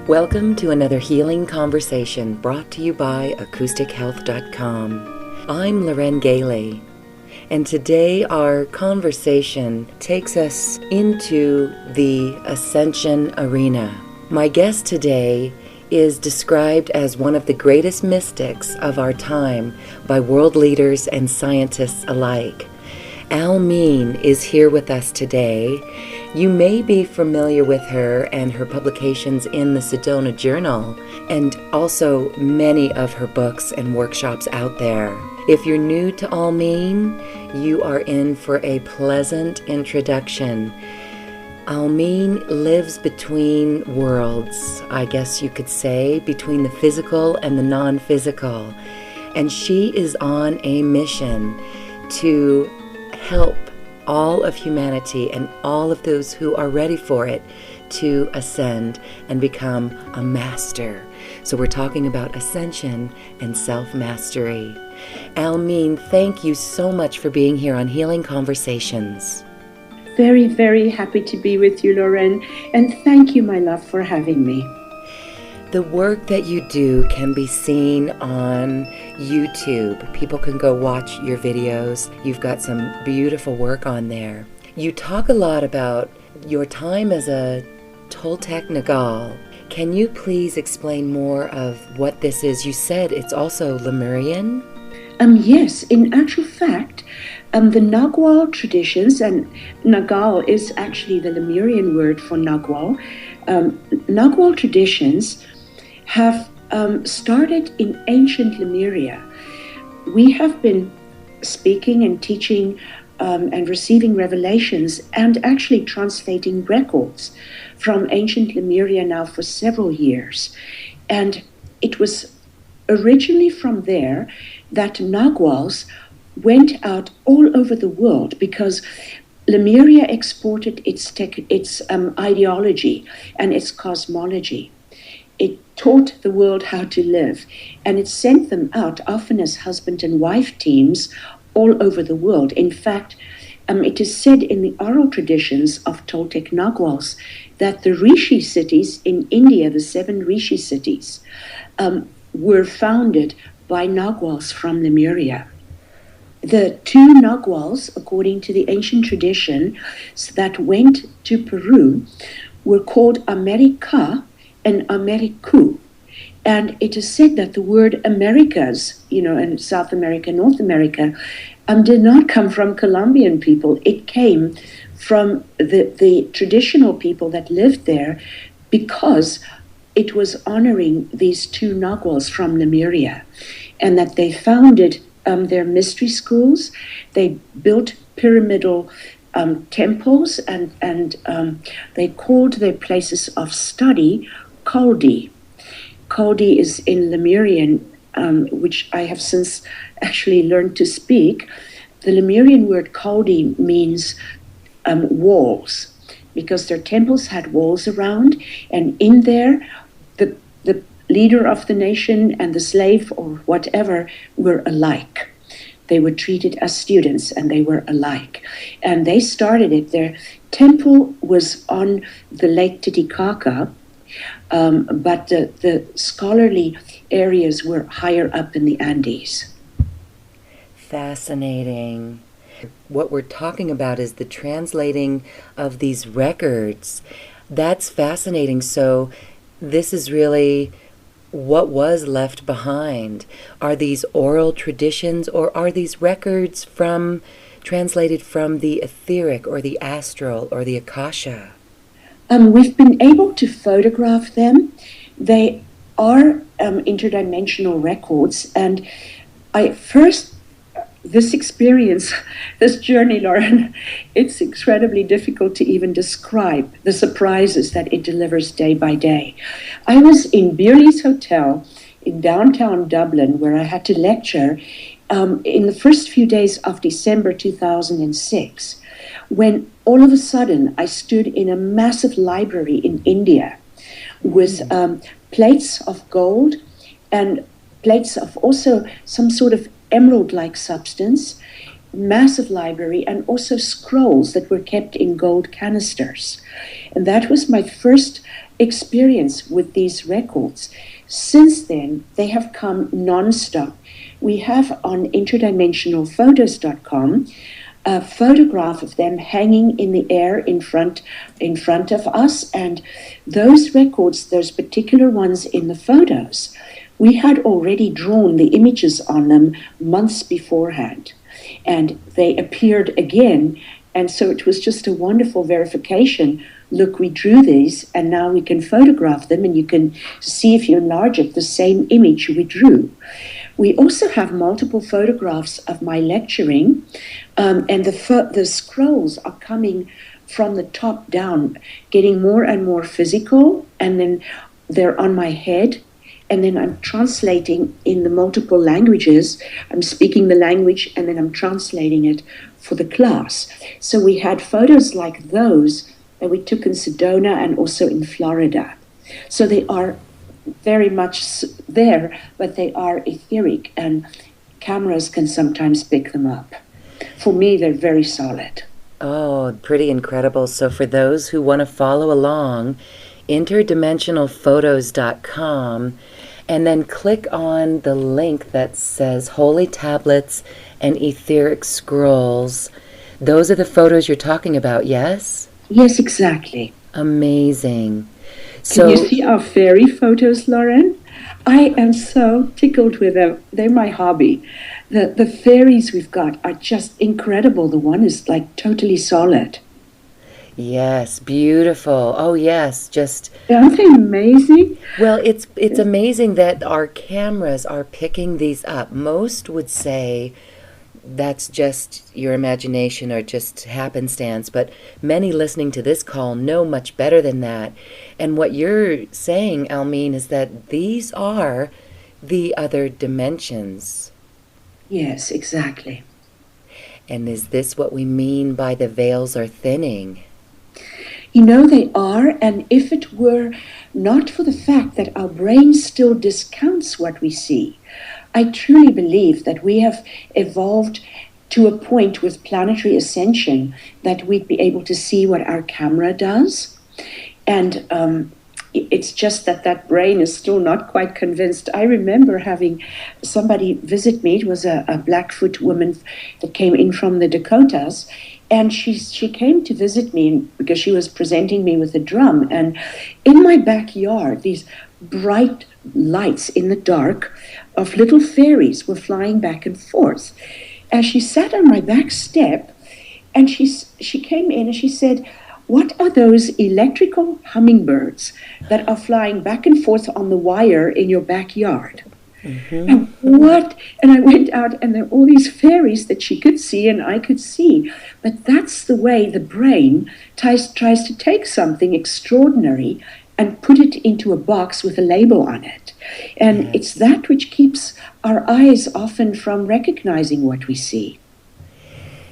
Welcome to another healing conversation brought to you by acoustichealth.com. I'm Loren Gailey, and today our conversation takes us into the ascension arena. My guest today is described as one of the greatest mystics of our time by world leaders and scientists alike. Almine is here with us today. You may be familiar with her and her publications in the Sedona Journal, and also many of her books and workshops out there. If you're new to Almine, you are in for a pleasant introduction. Almine lives between worlds, I guess you could say, between the physical and the non-physical. And she is on a mission to help all of humanity and all of those who are ready for it to ascend and become a master. So we're talking about ascension and self-mastery. Almine, thank you so much for being here on Healing Conversations. Very, very happy to be with you, Loren, and thank you, my love, for having me. The work that you do can be seen on YouTube. People can go watch your videos. You've got some beautiful work on there. You talk a lot about your time as a Toltec Nagal. Can you please explain more of what this is? You said it's also Lemurian? Yes, in actual fact, the Nagual traditions, and Nagal is actually the Lemurian word for Nagual. Nagual traditions have started in ancient Lemuria. We have been speaking and teaching and receiving revelations and actually translating records from ancient Lemuria now for several years. And it was originally from there that Naguals went out all over the world because Lemuria exported its ideology and its cosmology. It taught the world how to live, and it sent them out often as husband and wife teams all over the world. In fact, it is said in the oral traditions of Toltec Naguals that the Rishi cities in India, the 7 Rishi cities, were founded by Naguals from Lemuria. The 2 Naguals, according to the ancient tradition, that went to Peru were called America and Americu. And it is said that the word Americas, in South America, North America, did not come from Colombian people. It came from the traditional people that lived there because it was honoring these 2 Naguals from Lemuria, and that they founded their mystery schools. They built pyramidal temples, and they called their places of study Kaldi. Kaldi is in Lemurian, which I have since actually learned to speak. The Lemurian word Kaldi means walls, because their temples had walls around, and in there, the leader of the nation and the slave or whatever were alike. They were treated as students, and they were alike. And they started it. Their temple was on the Lake Titicaca, but the scholarly areas were higher up in the Andes. Fascinating. What we're talking about is the translating of these records. That's fascinating. So this is really what was left behind. Are these oral traditions, or are these records translated from the etheric or the astral or the Akasha? We've been able to photograph them. They are interdimensional records. And this experience, this journey, Lauren, it's incredibly difficult to even describe the surprises that it delivers day by day. I was in Beerley's Hotel in downtown Dublin, where I had to lecture in the first few days of December 2006, when all of a sudden I stood in a massive library in India with plates of gold and plates of also some sort of emerald-like substance, massive library, and also scrolls that were kept in gold canisters. And that was my first experience with these records. Since then, they have come non-stop. We have on interdimensionalphotos.com a photograph of them hanging in the air in front of us, and those records, those particular ones in the photos, we had already drawn the images on them months beforehand, and they appeared again, and so it was just a wonderful verification. Look, we drew these, and now we can photograph them, and you can see, if you enlarge it, the same image we drew. We also have multiple photographs of my lecturing, and the scrolls are coming from the top down, getting more and more physical, and then they're on my head, and then I'm translating in the multiple languages. I'm speaking the language, and then I'm translating it for the class. So we had photos like those that we took in Sedona and also in Florida. So they are very much there, but they are etheric, and cameras can sometimes pick them up. For me, they're very solid. Oh, pretty incredible. So for those who want to follow along, interdimensionalphotos.com, and then click on the link that says Holy Tablets and Etheric Scrolls. Those are the photos you're talking about, yes? Yes, exactly. Amazing. Can you see our fairy photos, Lauren? I am so tickled with them. They're my hobby. The fairies we've got are just incredible. The one is like totally solid. Yes, beautiful. Oh, yes, just... Aren't they amazing? Well, it's amazing that our cameras are picking these up. Most would say that's just your imagination or just happenstance, but many listening to this call know much better than that. And what you're saying, Almine, is that these are the other dimensions. Yes, exactly. And is this what we mean by the veils are thinning? You know, they are, and if it were not for the fact that our brain still discounts what we see, I truly believe that we have evolved to a point with planetary ascension that we'd be able to see what our camera does. And it's just that brain is still not quite convinced. I remember having somebody visit me. It was a Blackfoot woman that came in from the Dakotas. And she came to visit me because she was presenting me with a drum. And in my backyard, these bright lights in the dark of little fairies were flying back and forth. As she sat on my back step, and she came in and she said, "What are those electrical hummingbirds that are flying back and forth on the wire in your backyard?" Mm-hmm. And what? And I went out, and there were all these fairies that she could see and I could see. But that's the way the brain tries to take something extraordinary and put it into a box with a label on it. And it's that which keeps our eyes often from recognizing what we see.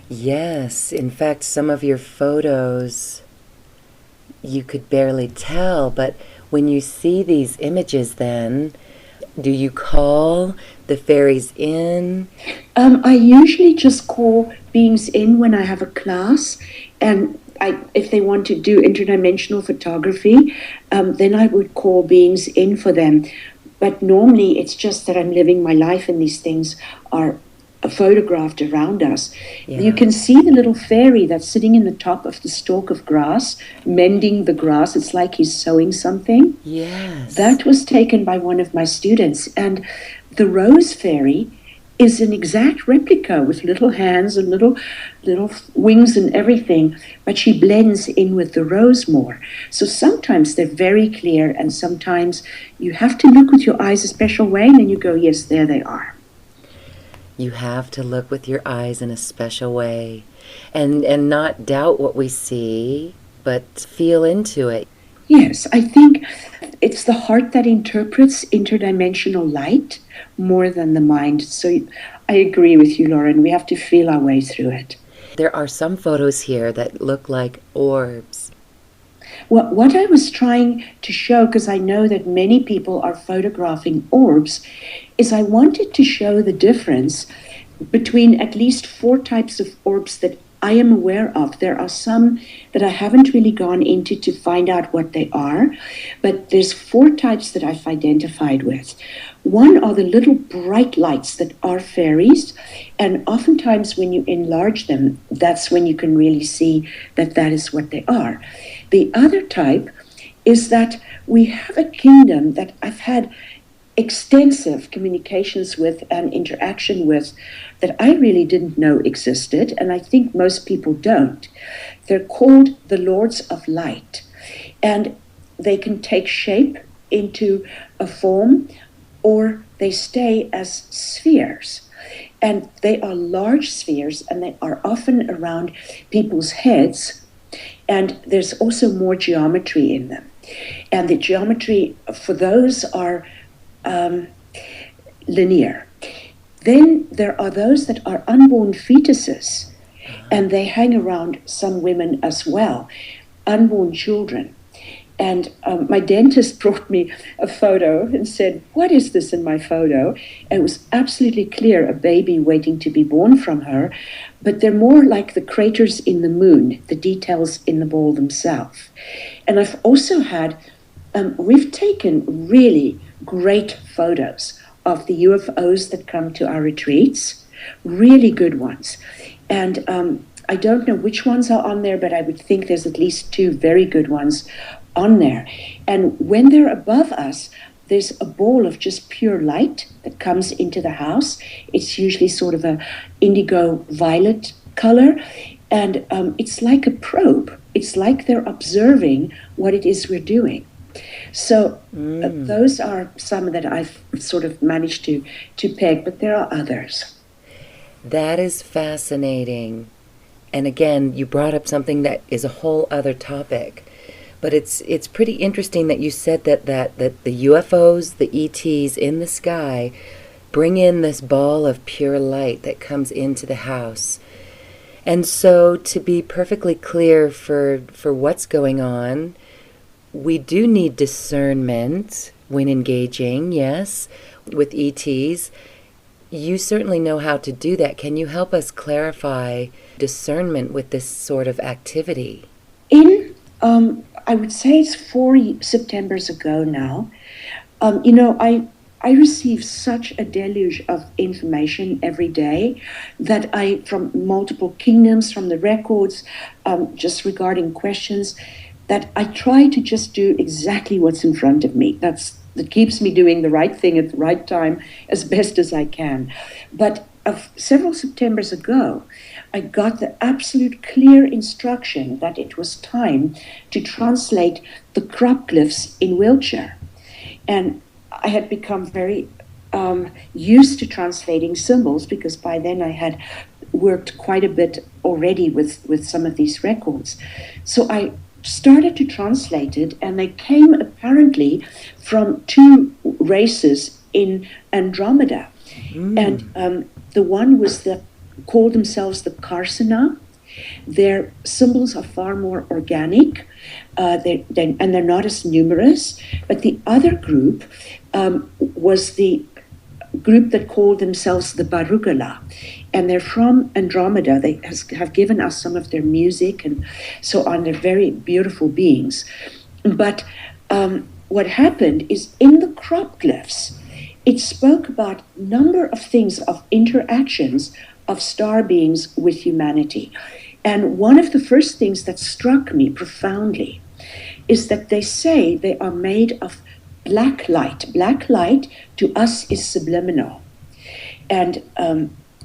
Yes, in fact, some of your photos you could barely tell, but when you see these images then, do you call the fairies in? I usually just call beings in when I have a class, and if they want to do interdimensional photography, then I would call beings in for them. But normally it's just that I'm living my life and these things are photographed around us. Yeah. You can see the little fairy that's sitting in the top of the stalk of grass, mending the grass. It's like he's sewing something. Yes. That was taken by one of my students. And the rose fairy is an exact replica with little hands and little wings and everything, but she blends in with the rose more. So sometimes they're very clear, and sometimes you have to look with your eyes a special way, and then you go, yes, there they are. You have to look with your eyes in a special way and not doubt what we see, but feel into it. Yes, I think it's the heart that interprets interdimensional light more than the mind. So I agree with you, Lauren. We have to feel our way through it. There are some photos here that look like orbs. Well, what I was trying to show, because I know that many people are photographing orbs, is I wanted to show the difference between at least 4 types of orbs that I am aware of. There are some that I haven't really gone into to find out what they are, but there's 4 types that I've identified with. One are the little bright lights that are fairies, and oftentimes when you enlarge them, that's when you can really see that that is what they are. The other type is that we have a kingdom that I've had extensive communications with and interaction with that I really didn't know existed, and I think most people don't. They're called the Lords of Light, and they can take shape into a form, or they stay as spheres. And they are large spheres, and they are often around people's heads, and there's also more geometry in them. And the geometry for those are linear. Then there are those that are unborn fetuses, and they hang around some women as well, unborn children. And my dentist brought me a photo and said, "What is this in my photo?" And it was absolutely clear a baby waiting to be born from her, but they're more like the craters in the moon, the details in the ball themselves. And I've also had, we've taken really great photos of the UFOs that come to our retreats, really good ones. And I don't know which ones are on there, but I would think there's at least 2 very good ones on there. And when they're above us, there's a ball of just pure light that comes into the house. It's usually sort of a indigo violet color, and it's like a probe. It's like they're observing what it is we're doing. So those are some that I've sort of managed to peg, but there are others. That is fascinating. And again, you brought up something that is a whole other topic. But it's pretty interesting that you said that the UFOs, the ETs in the sky, bring in this ball of pure light that comes into the house. And so, to be perfectly clear for what's going on, we do need discernment when engaging, yes, with ETs. You certainly know how to do that. Can you help us clarify discernment with this sort of activity? I would say it's 4 Septembers ago now. I receive such a deluge of information every day that from multiple kingdoms, from the records, just regarding questions, that I try to just do exactly what's in front of me. That keeps me doing the right thing at the right time as best as I can. But several Septembers ago, I got the absolute clear instruction that it was time to translate the crop glyphs in Wiltshire. And I had become very used to translating symbols, because by then I had worked quite a bit already with some of these records. So I started to translate it, and they came apparently from 2 races in Andromeda. And the one was called themselves the Carsina. Their symbols are far more organic, and they're not as numerous. But the other group was the group that called themselves the Barugala, and they're from Andromeda. They have given us some of their music and so on. They're very beautiful beings. But what happened is, in the crop glyphs, it spoke about a number of things, of interactions of star beings with humanity. And one of the first things that struck me profoundly is that they say they are made of black light. Black light to us is subliminal. And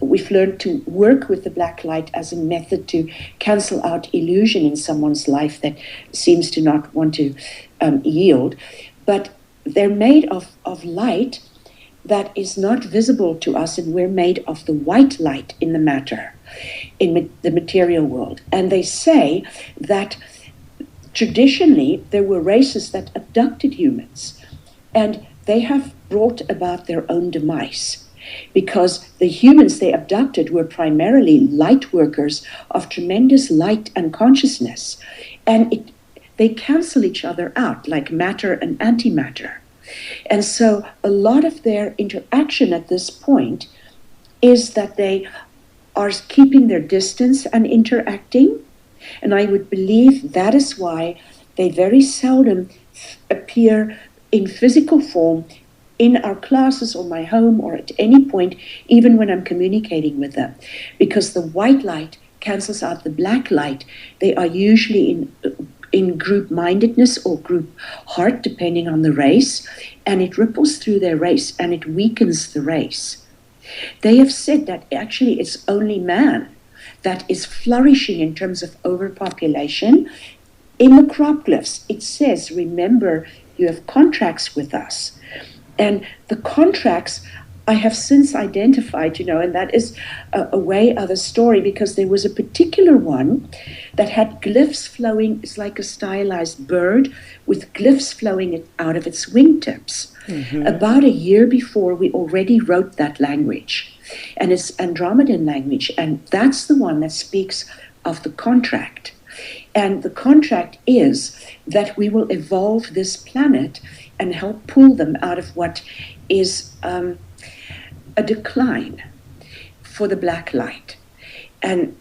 we've learned to work with the black light as a method to cancel out illusion in someone's life that seems to not want to yield. But they're made of light that is not visible to us, and we're made of the white light in the matter, in the material world. And they say that traditionally there were races that abducted humans, and they have brought about their own demise, because the humans they abducted were primarily light workers of tremendous light and consciousness, and they cancel each other out like matter and antimatter. And so a lot of their interaction at this point is that they are keeping their distance and interacting. And I would believe that is why they very seldom appear in physical form in our classes or my home or at any point, even when I'm communicating with them. Because the white light cancels out the black light. They are usually in group mindedness or group heart, depending on the race, and it ripples through their race and it weakens the race. They have said that actually it's only man that is flourishing in terms of overpopulation. In the crop glyphs, it says, remember, you have contracts with us. And the contracts I have since identified, and that is a way of a story, because there was a particular one that had glyphs flowing. It's like a stylized bird with glyphs flowing out of its wingtips. Mm-hmm. About a year before, we already wrote that language. And it's Andromedan language. And that's the one that speaks of the contract. And the contract is that we will evolve this planet and help pull them out of what is a decline for the black light, and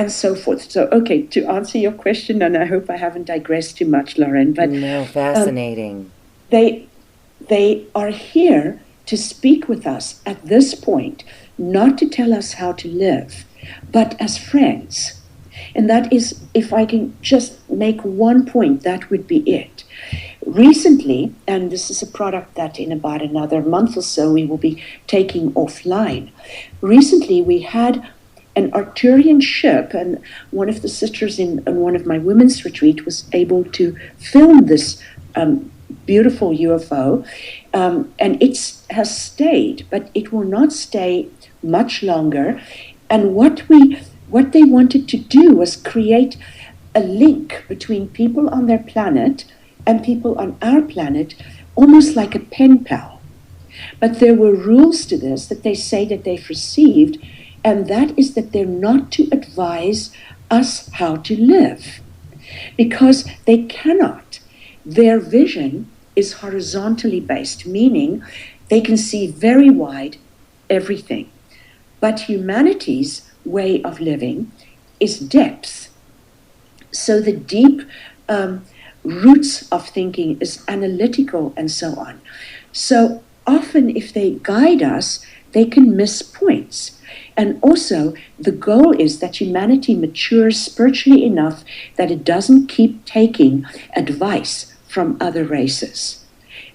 so forth. So, okay, to answer your question, and I hope I haven't digressed too much, Lauren, but no, fascinating. They are here to speak with us at this point, not to tell us how to live, but as friends. And that is, if I can just make one point, that would be it. Recently, and this is a product that in about another month or so we will be taking offline. Recently, we had an Arcturian ship, and one of the sisters in one of my women's retreat was able to film this beautiful UFO, and it has stayed, but it will not stay much longer. And what they wanted to do was create a link between people on their planet and people on our planet, almost like a pen pal. But there were rules to this that they say that they've received, and that is that they're not to advise us how to live, because they cannot. Their vision is horizontally based, meaning they can see very wide everything. But humanity's way of living is depth. So the deep roots of thinking is analytical and so on. So often if they guide us, they can miss points. And also the goal is that humanity matures spiritually enough that it doesn't keep taking advice from other races,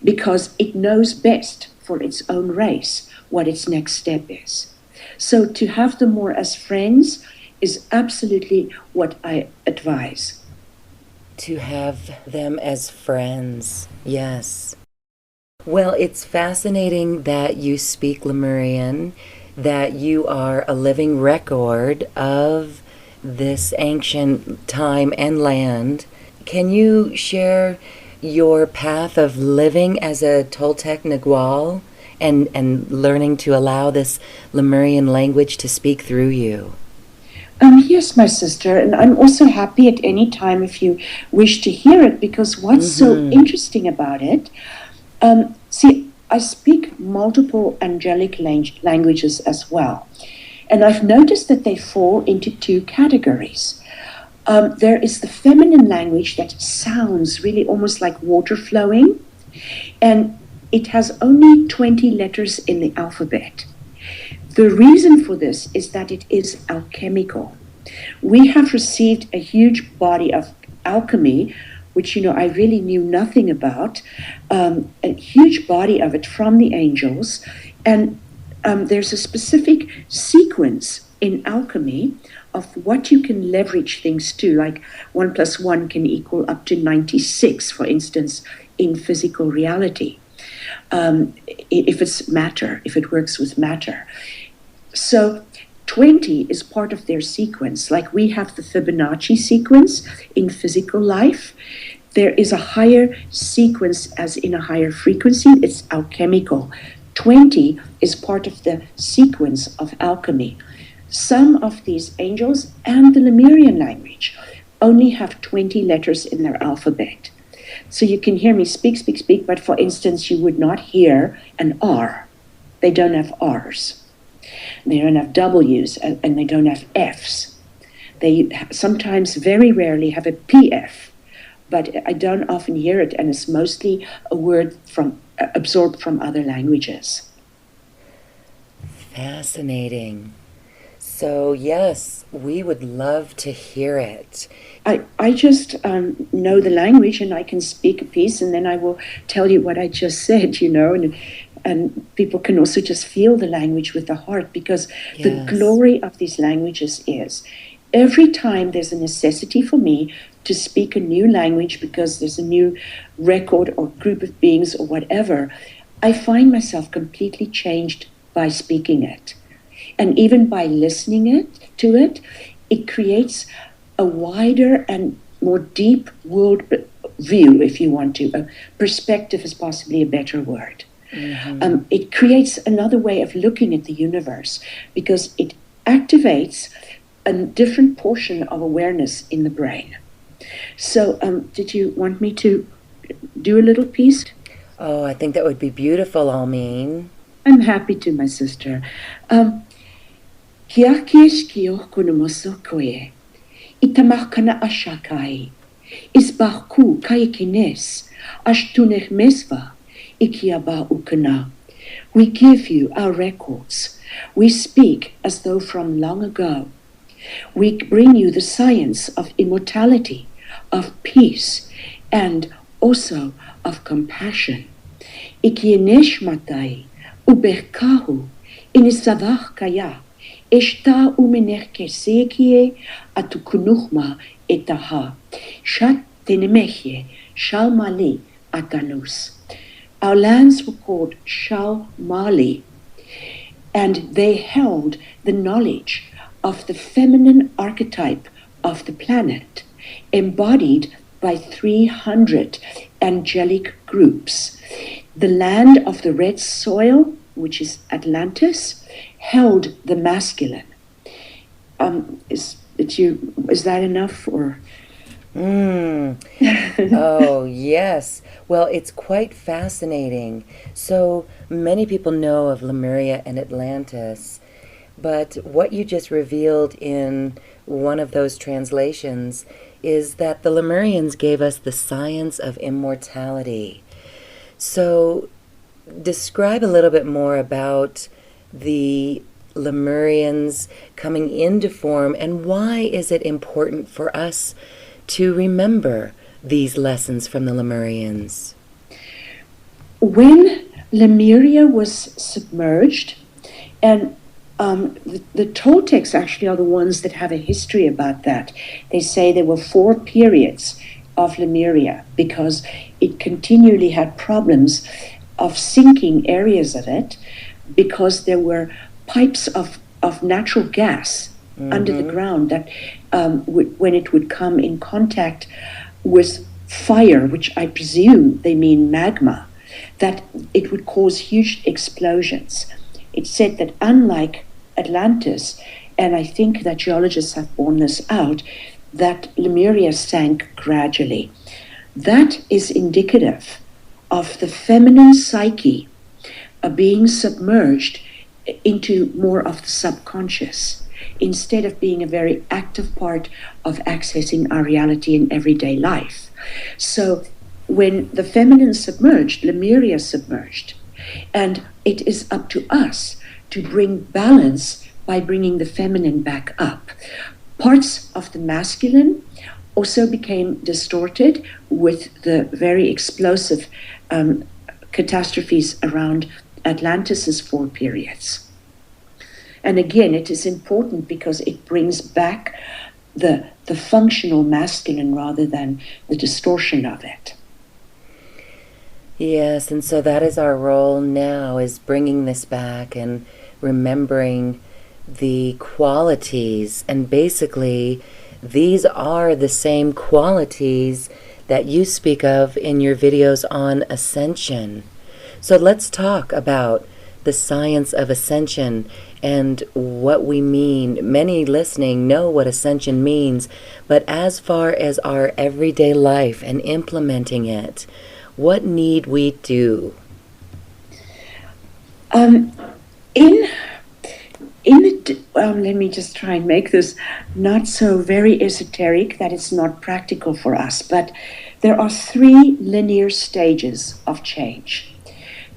because it knows best for its own race what its next step is. So to have them more as friends is absolutely what I advise. To have them as friends, yes. Well, it's fascinating that you speak Lemurian, that you are a living record of this ancient time and land. Can you share your path of living as a Toltec Nagual and learning to allow this Lemurian language to speak through you? Yes, my sister, and I'm also happy at any time if you wish to hear it, because what's so interesting about it, see, I speak multiple angelic languages as well, and I've noticed that they fall into two categories. There is the feminine language that sounds really almost like water flowing, and it has only 20 letters in the alphabet. The reason for this is that it is alchemical. We have received a huge body of alchemy, which, I really knew nothing about, a huge body of it from the angels. And there's a specific sequence in alchemy of what you can leverage things to, like 1 + 1 can equal up to 96, for instance, in physical reality. If it's matter, if it works with matter. So 20 is part of their sequence. Like we have the Fibonacci sequence in physical life. There is a higher sequence as in a higher frequency. It's alchemical. 20 is part of the sequence of alchemy. Some of these angels and the Lemurian language only have 20 letters in their alphabet. So you can hear me speak, but for instance, you would not hear an R. They don't have R's. They don't have W's, and they don't have F's. They sometimes, very rarely, have a PF, but I don't often hear it, and it's mostly a word absorbed from other languages. Fascinating. So, yes, we would love to hear it. I just know the language, and I can speak a piece, and then I will tell you what I just said, and people can also just feel the language with the heart, because the glory of these languages is every time there's a necessity for me to speak a new language because there's a new record or group of beings or whatever, I find myself completely changed by speaking it. And even by listening to it, it creates a wider and more deep world view, if you want to. A perspective is possibly a better word. Mm-hmm. It creates another way of looking at the universe because it activates a different portion of awareness in the brain. So did you want me to do a little piece? Oh, I think that would be beautiful, Almine. I'm happy to, my sister. Kiakis kio kunumoso koe. Itamakana ashakai. Isbaku kaikines. Ashtunech mesva. Ikiaba ukana. We give you our records. We speak as though from long ago. We bring you the science of immortality, of peace, and also of compassion. Ikienesh matai, uberkahu, inisavach kaya, eshta umenerke sekie atukunuchma etaha, shat tenemechye, shalmali atanus. Our lands were called Shalmali, and they held the knowledge of the feminine archetype of the planet, embodied by 300 angelic groups. The land of the red soil, which is Atlantis, held the masculine. Is that enough, or? Oh, yes. Well, it's quite fascinating. So many people know of Lemuria and Atlantis, but what you just revealed in one of those translations is that the Lemurians gave us the science of immortality. So describe a little bit more about the Lemurians coming into form, and why is it important for us to remember these lessons from the Lemurians? When Lemuria was submerged, and the Toltecs actually are the ones that have a history about that. They say there were 4 periods of Lemuria because it continually had problems of sinking areas of it because there were pipes of natural gas under the ground that when it would come in contact with fire, which I presume they mean magma, that it would cause huge explosions. It's said that unlike Atlantis, and I think that geologists have borne this out, that Lemuria sank gradually. That is indicative of the feminine psyche being submerged into more of the subconscious, instead of being a very active part of accessing our reality in everyday life. So when the feminine submerged, Lemuria submerged, and it is up to us to bring balance by bringing the feminine back up. Parts of the masculine also became distorted with the very explosive catastrophes around Atlantis's 4 periods. And again, it is important because it brings back the functional masculine rather than the distortion of it. Yes, and so that is our role now, is bringing this back and remembering the qualities. And basically, these are the same qualities that you speak of in your videos on ascension. So let's talk about the science of ascension and what we mean. Many listening know what ascension means, but as far as our everyday life and implementing it, what need we do? let me just try and make this not so very esoteric that it's not practical for us, but there are 3 linear stages of change.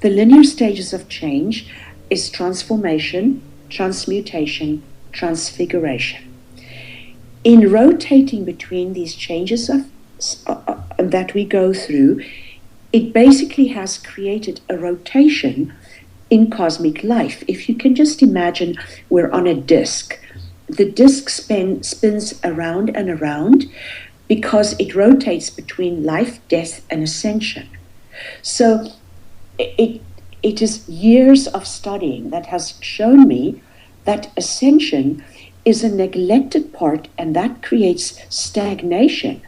The linear stages of change is transformation, transmutation, transfiguration. In rotating between these changes that we go through, it basically has created a rotation in cosmic life. If you can just imagine, we're on a disc. The disc spins around and around because it rotates between life, death, and ascension. So it is years of studying that has shown me that ascension is a neglected part, and that creates stagnation,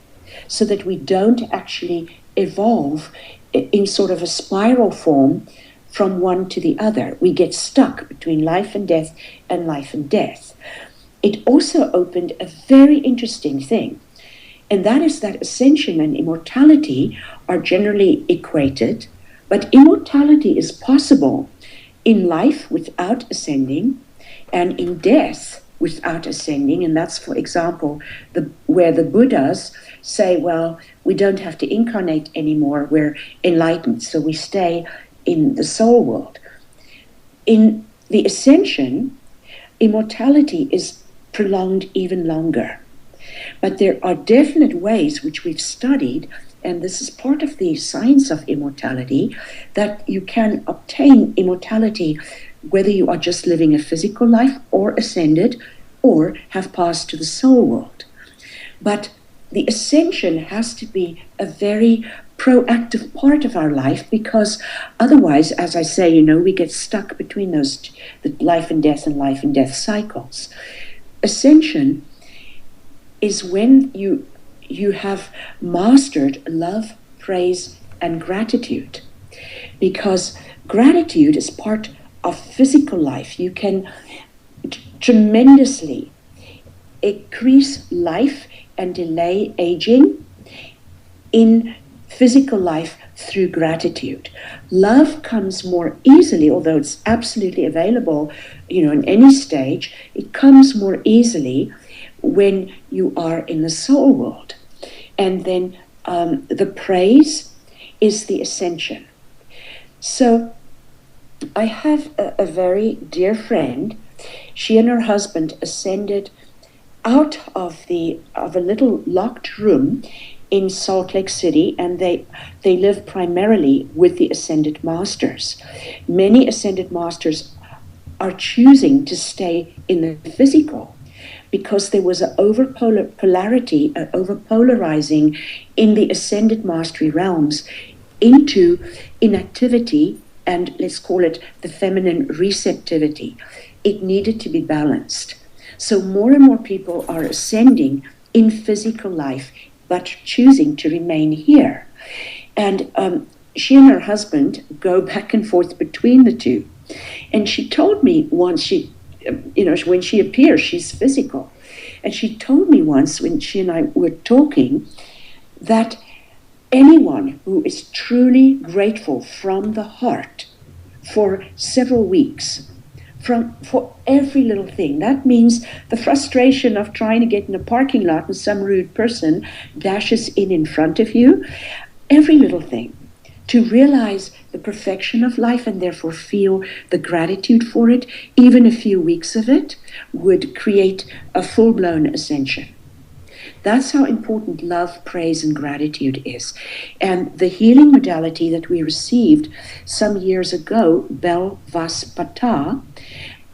so that we don't actually evolve in sort of a spiral form from one to the other. We get stuck between life and death and life and death. It also opened a very interesting thing, and that is that ascension and immortality are generally equated, but immortality is possible in life without ascending and in death without ascending. And that's, for example, where the Buddhas say, well, we don't have to incarnate anymore, we're enlightened, so we stay in the soul world. In the ascension, immortality is prolonged even longer. But there are definite ways which we've studied, and this is part of the science of immortality, that you can obtain immortality whether you are just living a physical life or ascended or have passed to the soul world. But the ascension has to be a very proactive part of our life, because otherwise, as I say, we get stuck between those, the life and death cycles. Ascension is when you have mastered love, praise, and gratitude, because gratitude is part of physical life. You can tremendously increase life and delay aging in physical life through gratitude. Love comes more easily, although it's absolutely available, in any stage. It comes more easily when you are in the soul world. And then the praise is the ascension. So I have a very dear friend. She and her husband ascended out of a little locked room in Salt Lake City, and they live primarily with the Ascended Masters. Many Ascended Masters are choosing to stay in the physical because there was an overpolarizing in the Ascended Mastery realms into inactivity and, let's call it, the feminine receptivity. It needed to be balanced. So more and more people are ascending in physical life, but choosing to remain here. And she and her husband go back and forth between the two. And she told me once, when she appears, she's physical. And she told me once, when she and I were talking, that anyone who is truly grateful from the heart for several weeks, for every little thing. That means the frustration of trying to get in a parking lot and some rude person dashes in front of you. Every little thing. To realize the perfection of life and therefore feel the gratitude for it, even a few weeks of it, would create a full-blown ascension. That's how important love, praise, and gratitude is. And the healing modality that we received some years ago, Bel Vaspata,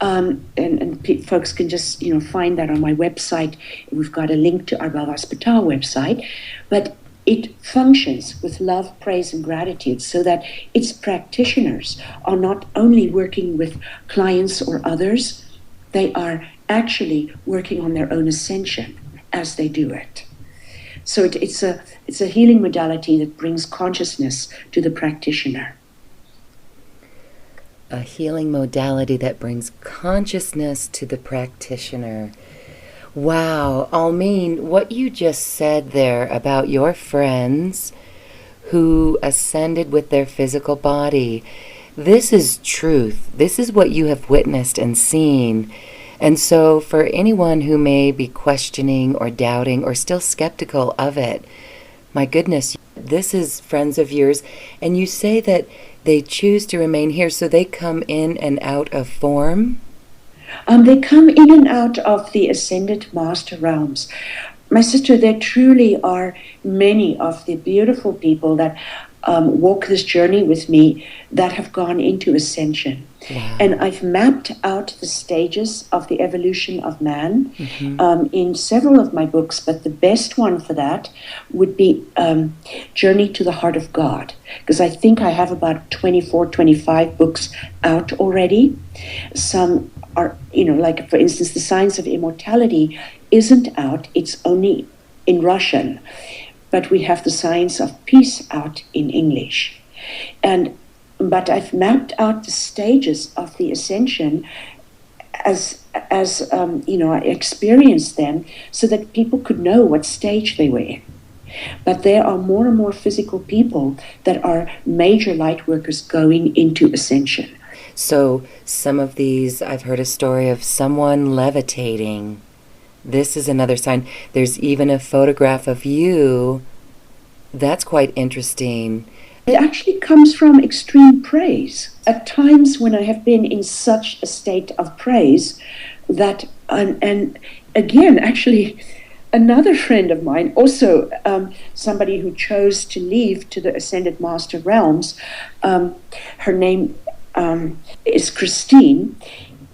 and folks can just find that on my website. We've got a link to our Bel Vaspata website, but it functions with love, praise, and gratitude, so that its practitioners are not only working with clients or others, they are actually working on their own ascension as they do it. So it's a healing modality that brings consciousness to the practitioner. A healing modality that brings consciousness to the practitioner. Wow, Almine, what you just said there about your friends who ascended with their physical body, this is truth. This is what you have witnessed and seen. And so for anyone who may be questioning or doubting or still skeptical of it, my goodness, this is friends of yours, and you say that they choose to remain here, so they come in and out of form? They come in and out of the ascended master realms. My sister, there truly are many of the beautiful people that walk this journey with me that have gone into ascension. Wow. And I've mapped out the stages of the evolution of man in several of my books, but the best one for that would be Journey to the Heart of God, because I think I have about 24, 25 books out already. Some are, like for instance, The Science of Immortality isn't out, it's only in Russian. But we have The Science of Peace out in English. But I've mapped out the stages of the ascension as I experienced them so that people could know what stage they were in. But there are more and more physical people that are major light workers going into ascension. So some of these, I've heard a story of someone levitating. This is another sign. There's even a photograph of you. That's quite interesting. It actually comes from extreme praise. At times when I have been in such a state of praise that, and again, actually, another friend of mine, also somebody who chose to leave to the Ascended Master Realms, her name is Christine.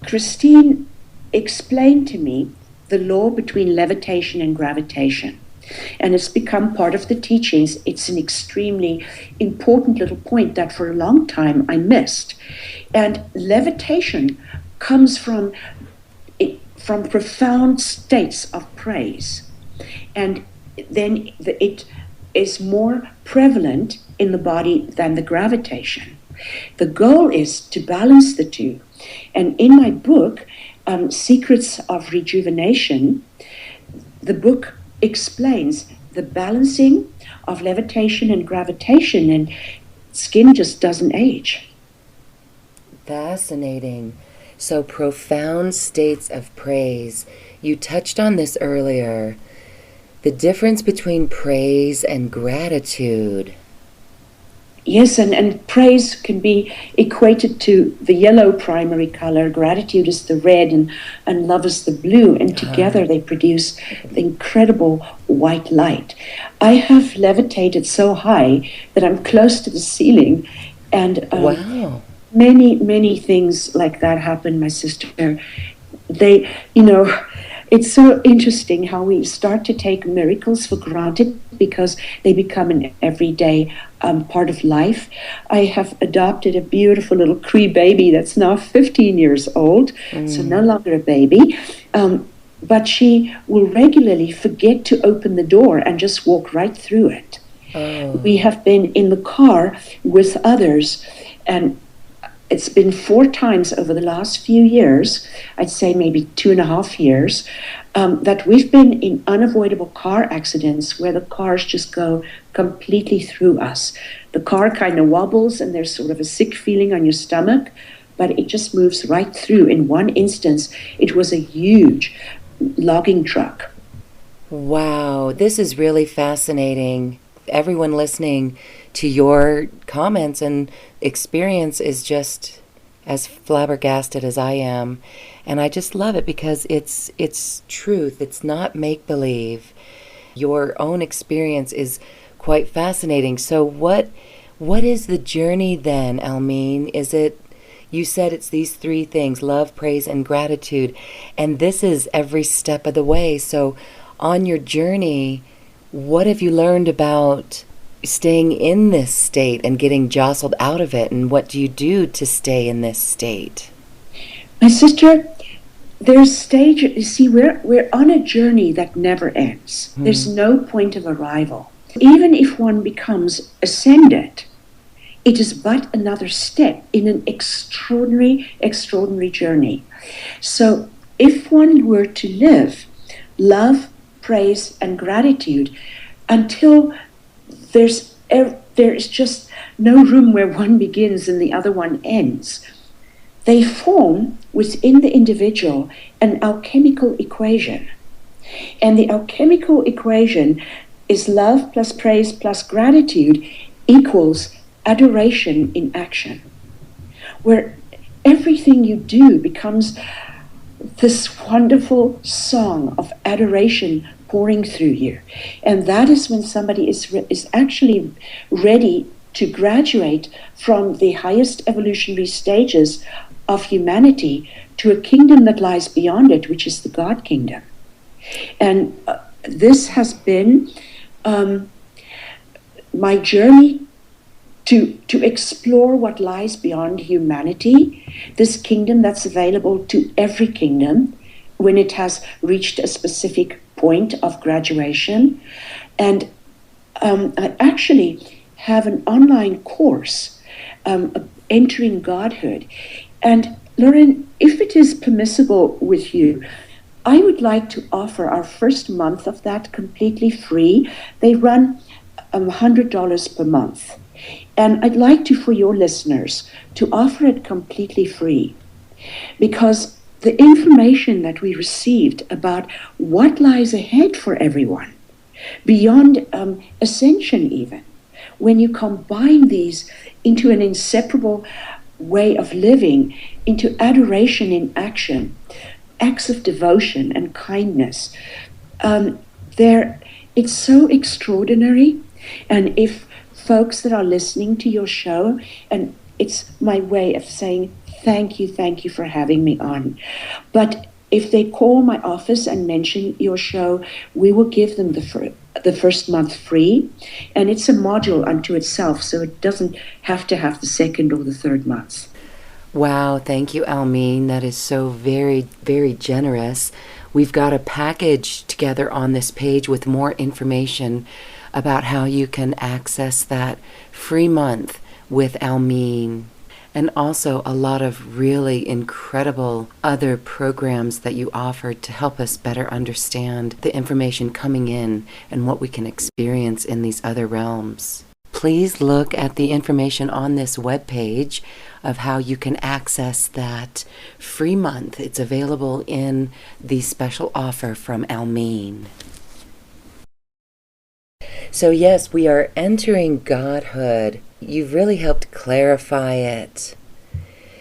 Christine explained to me the law between levitation and gravitation. And it's become part of the teachings. It's an extremely important little point that for a long time I missed. And levitation comes from profound states of praise. And then it is more prevalent in the body than the gravitation. The goal is to balance the two. And in my book, Secrets of Rejuvenation, the book explains the balancing of levitation and gravitation, and skin just doesn't age. Fascinating. So profound states of praise. You touched on this earlier. The difference between praise and gratitude. Yes, and praise can be equated to the yellow primary color. Gratitude is the red, and love is the blue. And together they produce the incredible white light. I have levitated so high that I'm close to the ceiling. And wow. Many things like that happen, my sister. They, it's so interesting how we start to take miracles for granted because they become an everyday part of life. I have adopted a beautiful little Cree baby that's now 15 years old, so no longer a baby. But she will regularly forget to open the door and just walk right through it. Oh. We have been in the car with others, and it's been 4 times over the last few years, I'd say maybe 2.5 years, that we've been in unavoidable car accidents where the cars just go completely through us. The car kind of wobbles and there's sort of a sick feeling on your stomach, but it just moves right through. In one instance, it was a huge logging truck. Wow, this is really fascinating. Everyone listening to your comments and experience is just as flabbergasted as I am. And I just love it because it's truth. It's not make-believe. Your own experience is quite fascinating. So what is the journey then, Almine? Is it, you said it's these 3 things, love, praise, and gratitude. And this is every step of the way. So on your journey, what have you learned about staying in this state and getting jostled out of it? And what do you do to stay in this state? My sister, there's stage, you see, we're on a journey that never ends. There's no point of arrival. Even if one becomes ascended, it is but another step in an extraordinary journey. So if one were to live love, praise, and gratitude until there is just no room where one begins and the other one ends, they form within the individual an alchemical equation. And the alchemical equation is love plus praise plus gratitude equals adoration in action, where everything you do becomes this wonderful song of adoration pouring through you. And that is when somebody is actually ready to graduate from the highest evolutionary stages of humanity to a kingdom that lies beyond it, which is the God kingdom. And this has been my journey to explore what lies beyond humanity, this kingdom that's available to every kingdom when it has reached a specific point of graduation. And I actually have an online course, Entering Godhood. And Lauren, if it is permissible with you, I would like to offer our first month of that completely free. They run $100 per month. And I'd like to, for your listeners, to offer it completely free, because the information that we received about what lies ahead for everyone, beyond ascension even, when you combine these into an inseparable way of living, into adoration in action, acts of devotion and kindness, it's so extraordinary. And if folks that are listening to your show, and it's my way of saying thank you for having me on. But if they call my office and mention your show, we will give them the first month free. And it's a module unto itself, so it doesn't have to have the second or the third month. Wow, thank you, Almine. That is so very, very generous. We've got a package together on this page with more information about how you can access that free month with Almine, and also a lot of really incredible other programs that you offered to help us better understand the information coming in and what we can experience in these other realms. Please look at the information on this webpage of how you can access that free month. It's available in the special offer from Almine. So yes, we are entering Godhood. You've really helped clarify it.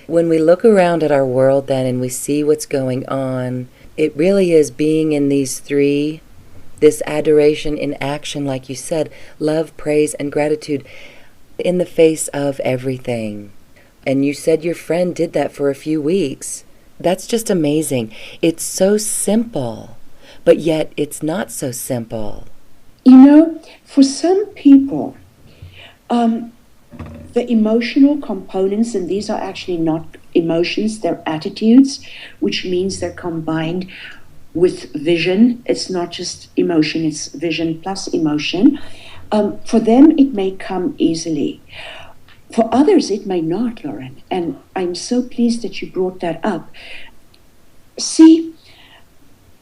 When we look around at our world then and we see what's going on, it really is being in these three, this adoration in action, like you said, love, praise, and gratitude in the face of everything. And you said your friend did that for a few weeks. That's just amazing. It's so simple, but yet it's not so simple. You know, for some people, the emotional components, and these are actually not emotions, they're attitudes, which means they're combined with vision. It's not just emotion, it's vision plus emotion. For them, it may come easily. For others, it may not, Lauren. And I'm so pleased that you brought that up. See,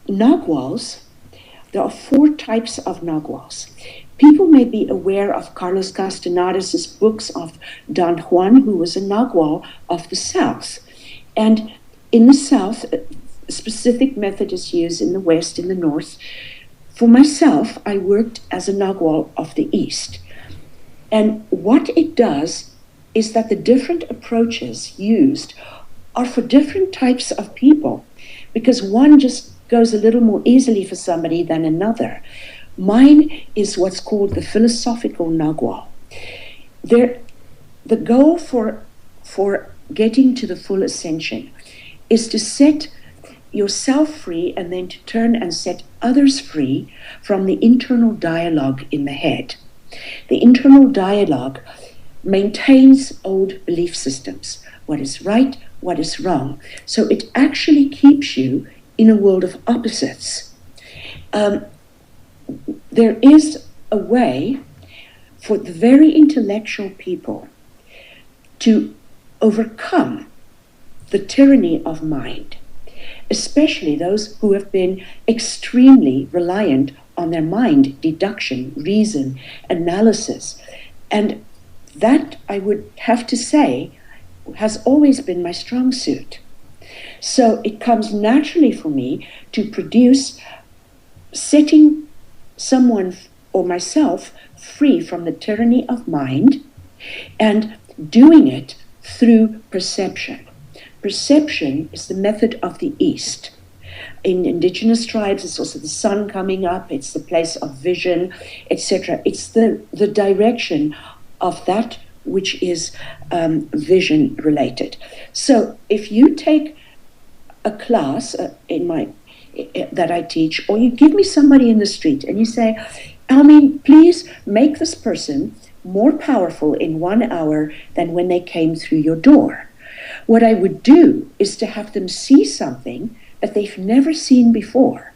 Naguals, there are 4 types of Naguals. People may be aware of Carlos Castanedas's books of Don Juan, who was a Nagual of the South. And in the South, a specific method is used in the West, in the North. For myself, I worked as a Nagual of the East. And what it does is that the different approaches used are for different types of people, because one just goes a little more easily for somebody than another. Mine is what's called the philosophical Nagual. The goal for getting to the full ascension is to set yourself free and then to turn and set others free from the internal dialogue in the head. The internal dialogue maintains old belief systems, what is right, what is wrong. So it actually keeps you in a world of opposites. There is a way for the very intellectual people to overcome the tyranny of mind, especially those who have been extremely reliant on their mind, deduction, reason, analysis. And that, I would have to say, has always been my strong suit. So it comes naturally for me to produce, setting someone or myself free from the tyranny of mind, and doing it through perception. Perception is the method of the East. In indigenous tribes, it's also the sun coming up, it's the place of vision, etc. It's the direction of that which is vision related. So if you take a class that I teach, or you give me somebody in the street and you say, Almine, please make this person more powerful in 1 hour than when they came through your door. What I would do is to have them see something that they've never seen before,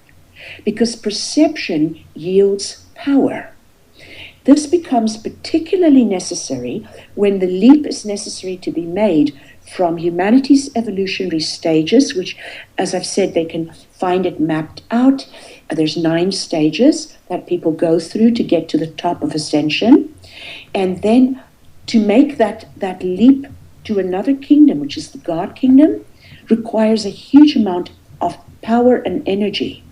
because perception yields power. This becomes particularly necessary when the leap is necessary to be made from humanity's evolutionary stages, which, as I've said, they can find it mapped out. There's 9 stages that people go through to get to the top of ascension. And then to make that leap to another kingdom, which is the God kingdom, requires a huge amount of power and energy.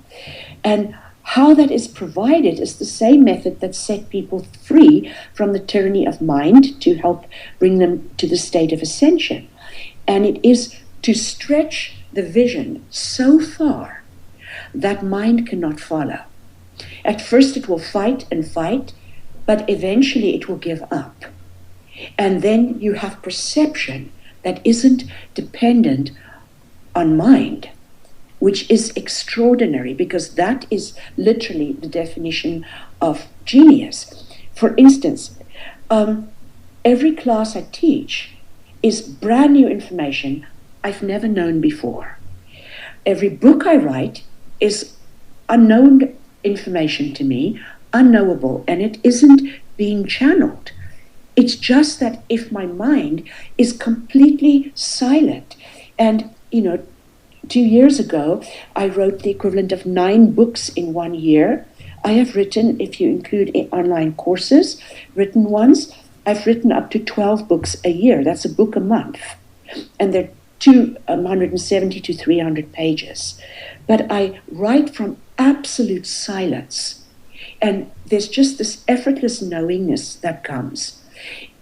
And how that is provided is the same method that set people free from the tyranny of mind to help bring them to the state of ascension. And it is to stretch the vision so far that mind cannot follow. At first it will fight and fight, but eventually it will give up. And then you have perception that isn't dependent on mind, which is extraordinary, because that is literally the definition of genius. For instance, every class I teach is brand new information I've never known before. Every book I write is unknown information to me, unknowable, and it isn't being channeled. It's just that if my mind is completely silent, and 2 years ago, I wrote the equivalent of 9 books in 1 year. I have written, if you include online courses, written ones, I've written up to 12 books a year. That's a book a month. And they're 270 to 300 pages. But I write from absolute silence. And there's just this effortless knowingness that comes.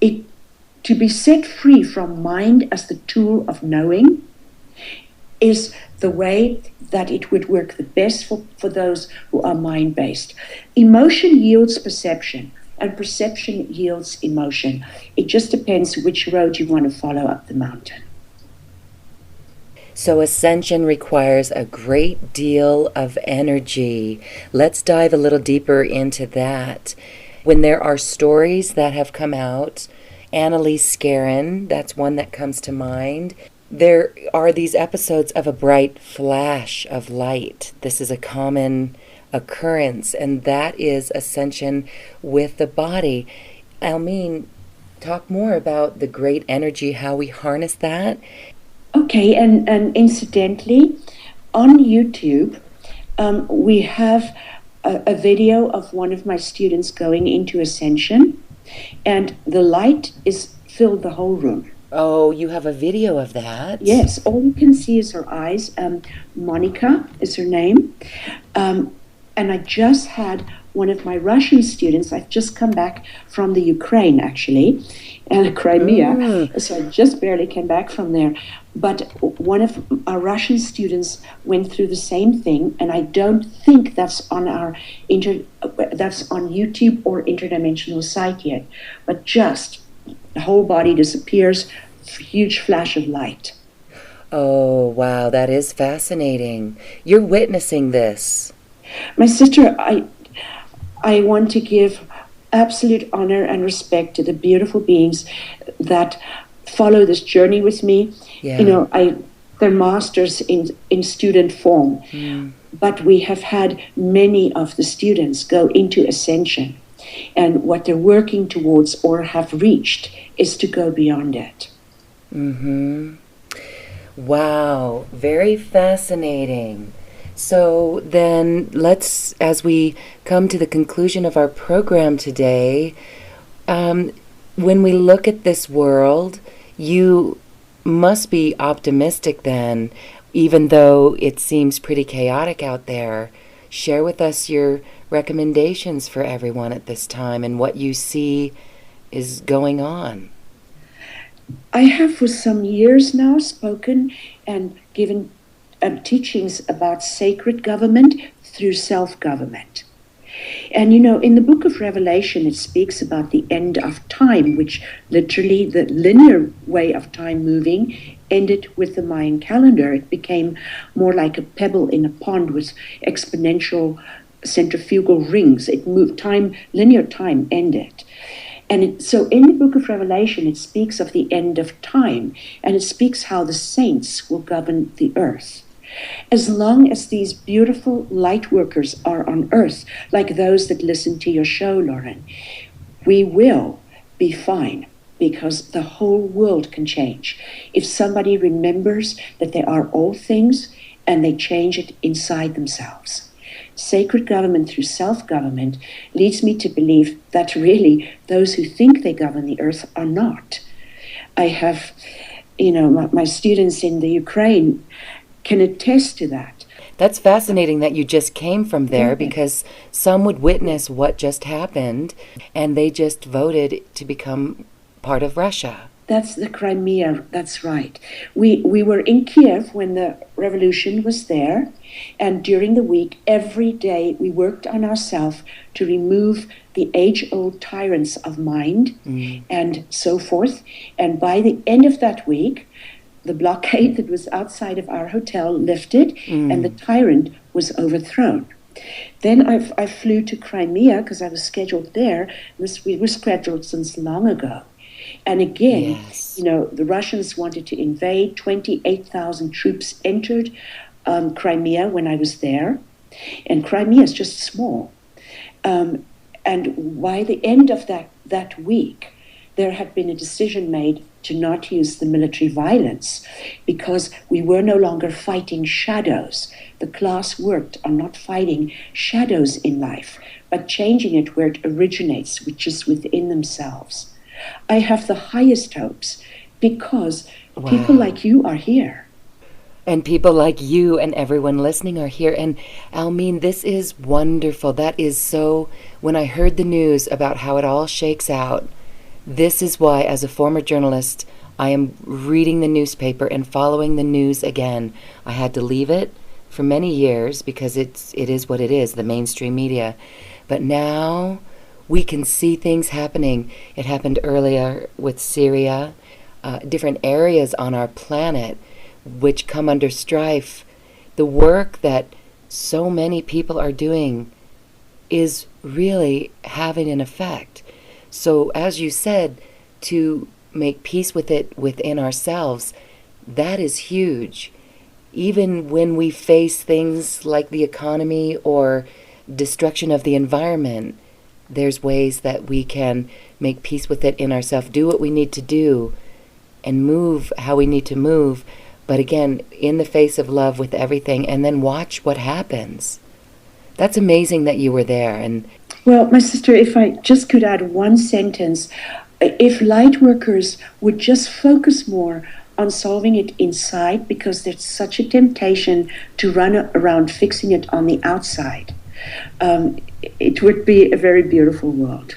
To be set free from mind as the tool of knowing is the way that it would work the best for those who are mind-based. Emotion yields perception, and perception yields emotion. It just depends which road you want to follow up the mountain. So ascension requires a great deal of energy. Let's dive a little deeper into that. When there are stories that have come out, Annalise Scarron, that's one that comes to mind. There are these episodes of a bright flash of light. This is a common occurrence, and that is ascension with the body. Almine, talk more about the great energy, how we harness that. Okay, and incidentally, on YouTube, we have a video of one of my students going into ascension, and the light is filled the whole room. Oh, you have a video of that? Yes, all you can see is her eyes. Monica is her name. And I just had one of my Russian students, I've just come back from the Ukraine, actually, and Crimea, so I just barely came back from there. But one of our Russian students went through the same thing, and I don't think that's on that's on YouTube or Interdimensional Psych yet, but just the whole body disappears, huge flash of light. Oh, wow, that is fascinating. You're witnessing this. My sister, I want to give absolute honor and respect to the beautiful beings that follow this journey with me. Yeah. They're masters in student form. But we have had many of the students go into ascension. And what they're working towards or have reached is to go beyond it. Mm-hmm. Wow, very fascinating. So then let's, as we come to the conclusion of our program today, when we look at this world, you must be optimistic then, even though it seems pretty chaotic out there. Share with us your recommendations for everyone at this time and what you see is going on. I have for some years now spoken and given teachings about sacred government through self-government. And in the book of Revelation, it speaks about the end of time, which literally the linear way of time moving ended with the Mayan calendar. It became more like a pebble in a pond with exponential centrifugal rings. It moved time, linear time ended. And so in the book of Revelation, it speaks of the end of time, and it speaks how the saints will govern the earth. As long as these beautiful light workers are on earth, like those that listen to your show, Lauren, we will be fine, because the whole world can change. If somebody remembers that they are all things and they change it inside themselves. Sacred government through self-government leads me to believe that really those who think they govern the earth are not. I have, my students in the Ukraine can attest to that. That's fascinating that you just came from there, because some would witness what just happened and they just voted to become part of Russia. That's the Crimea, that's right. We were in Kiev when the revolution was there, and during the week, every day, we worked on ourselves to remove the age-old tyrants of mind and so forth. And by the end of that week, the blockade that was outside of our hotel lifted, and the tyrant was overthrown. Then I flew to Crimea because I was scheduled there. We were scheduled since long ago. And again, the Russians wanted to invade. 28,000 troops entered Crimea when I was there. And Crimea is just small. And by the end of that week, there had been a decision made to not use the military violence, because we were no longer fighting shadows. The class worked on not fighting shadows in life, but changing it where it originates, which is within themselves. I have the highest hopes because people like you are here. And people like you and everyone listening are here. And Almine, this is wonderful. That is so, when I heard the news about how it all shakes out, this is why, as a former journalist, I am reading the newspaper and following the news again. I had to leave it for many years because it is what it is, the mainstream media. But now we can see things happening. It happened earlier with Syria, different areas on our planet which come under strife. The work that so many people are doing is really having an effect. So as you said, to make peace with it within ourselves, that is huge. Even when we face things like the economy or destruction of the environment, there's ways that we can make peace with it in ourselves, do what we need to do, and move how we need to move. But again, in the face of love with everything, and then watch what happens. That's amazing that you were there. And well, my sister, if I just could add one sentence, if light workers would just focus more on solving it inside, because there's such a temptation to run around fixing it on the outside, it would be a very beautiful world.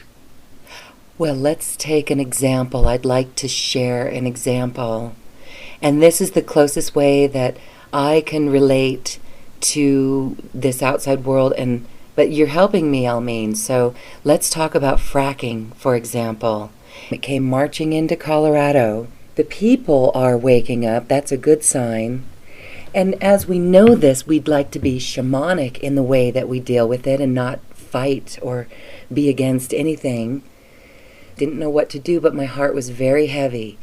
Well, let's take an example. I'd like to share an example. And this is the closest way that I can relate to this outside world, but you're helping me, Almine. So let's talk about fracking, for example. It came marching into Colorado. The people are waking up. That's a good sign. And as we know this, we'd like to be shamanic in the way that we deal with it and not fight or be against anything. Didn't know what to do, but my heart was very heavy,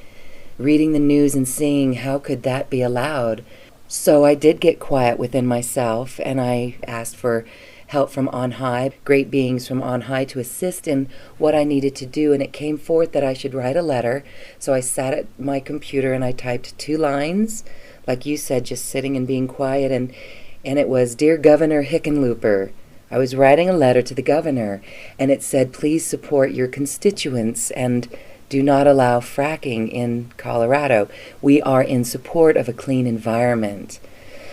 reading the news and seeing how could that be allowed. So I did get quiet within myself, and I asked for help from on high, great beings from on high, to assist in what I needed to do. And it came forth that I should write a letter. So I sat at my computer and I typed 2 lines, like you said, just sitting and being quiet. And it was, "Dear Governor Hickenlooper." I was writing a letter to the governor, and it said, "Please support your constituents and do not allow fracking in Colorado. We are in support of a clean environment.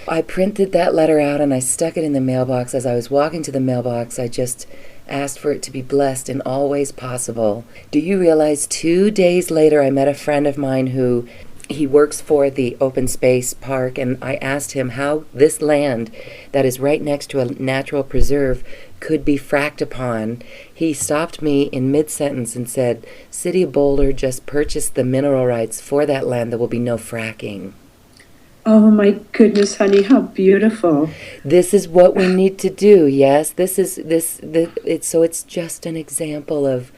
I printed that letter out and I stuck it in the mailbox. As I was walking to the mailbox, I just asked for it to be blessed in all ways possible. Do you realize 2 days later I met a friend of mine who he works for the open space park, and I asked him how this land that is right next to a natural preserve could be fracked upon. He stopped me in mid-sentence and said, City of Boulder just purchased the mineral rights for that land. There will be no fracking. Oh my goodness, honey, how beautiful. This is what we need to do, yes? It's just an example of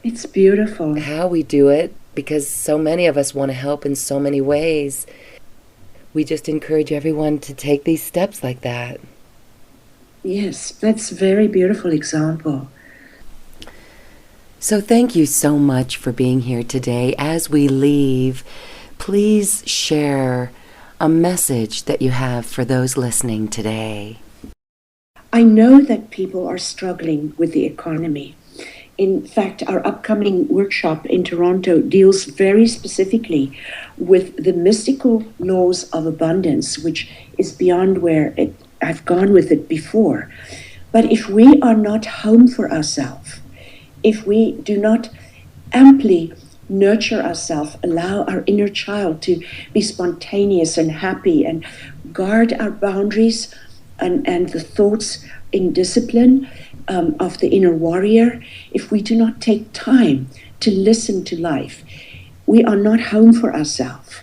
it's beautiful how we do it, because so many of us want to help in so many ways. We just encourage everyone to take these steps like that. Yes, that's a very beautiful example. So thank you so much for being here today. As we leave, please share a message that you have for those listening today. I know that people are struggling with the economy. In fact, our upcoming workshop in Toronto deals very specifically with the mystical laws of abundance, which is beyond where I've gone with it before. But if we are not home for ourselves, if we do not amply nurture ourselves, allow our inner child to be spontaneous and happy, and guard our boundaries and the thoughts in discipline of the inner warrior, if we do not take time to listen to life, we are not home for ourselves.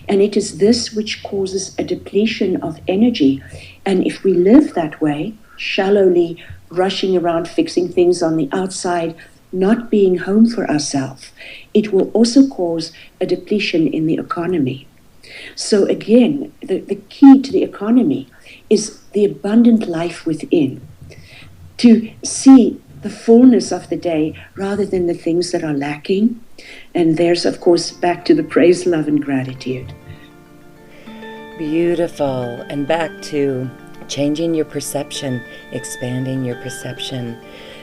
And it is this which causes a depletion of energy. And if we live that way, shallowly rushing around fixing things on the outside, not being home for ourselves, it will also cause a depletion in the economy. So again, the key to the economy is the abundant life within. To see the fullness of the day rather than the things that are lacking. And there's, of course, back to the praise, love, and gratitude. Beautiful. And back to changing your perception, expanding your perception.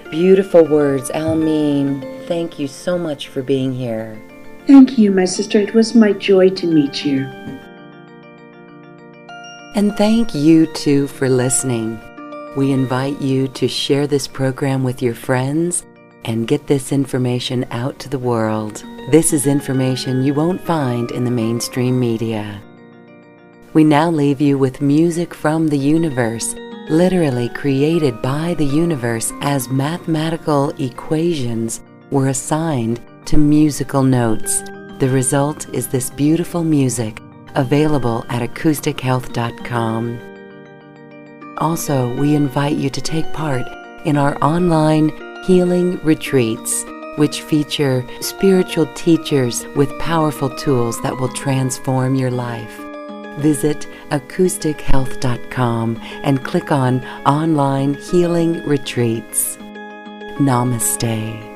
Beautiful words. Almine, thank you so much for being here. Thank you, my sister. It was my joy to meet you. And thank you, too, for listening. We invite you to share this program with your friends and get this information out to the world. This is information you won't find in the mainstream media. We now leave you with music from the universe, literally created by the universe as mathematical equations were assigned to musical notes. The result is this beautiful music available at acoustichealth.com. Also, we invite you to take part in our online healing retreats, which feature spiritual teachers with powerful tools that will transform your life. Visit acoustichealth.com and click on Online Healing Retreats. Namaste.